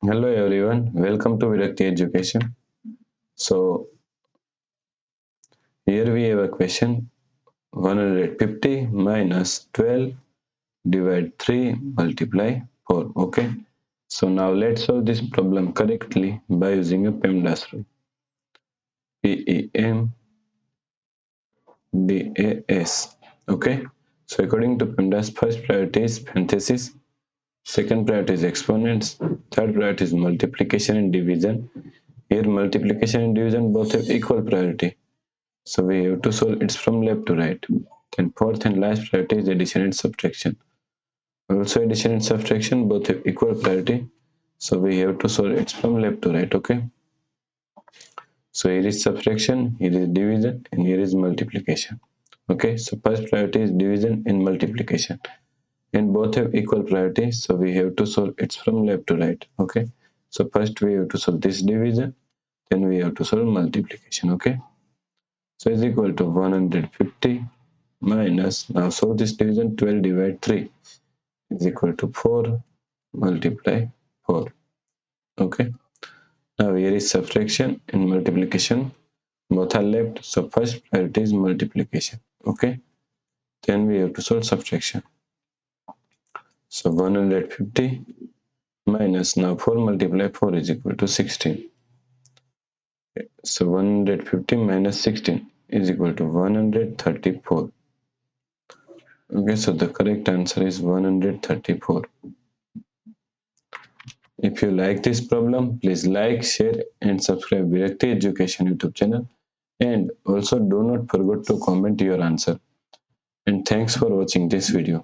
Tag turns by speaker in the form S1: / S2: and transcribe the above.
S1: Hello everyone, welcome to Virakti Education. So here we have a question 150 minus 12 divide 3 multiply 4. Okay. So now let's solve this problem correctly by using a PEMDAS rule. PEMDAS. Okay. So according to PEMDAS, first priority is parenthesis, second priority is exponents, third priority is multiplication and division. Here multiplication and division both have equal priority. So we have to solve it from left to right. Then fourth and last priority is addition and subtraction. Also addition and subtraction both have equal priority. So we have to solve it from left to right. Okay. So here is subtraction, here is division, and here is multiplication. Okay. So first priority is division and multiplication, and both have equal priority. So we have to solve it from left to right. Okay. So first we have to solve this division, then we have to solve multiplication. Okay. So is equal to 150 minus, now solve this division, 12 divide 3 is equal to 4 multiply 4. Okay. Now here is subtraction and multiplication. Both are left. So first priority is multiplication. Okay. Then we have to solve subtraction. So 150 minus, now 4 multiply 4 is equal to 16. So 150 minus 16 is equal to 134. Okay, so the correct answer is 134. If you like this problem, please like, share and subscribe Virakti Education YouTube channel. And also do not forget to comment your answer. And thanks for watching this video.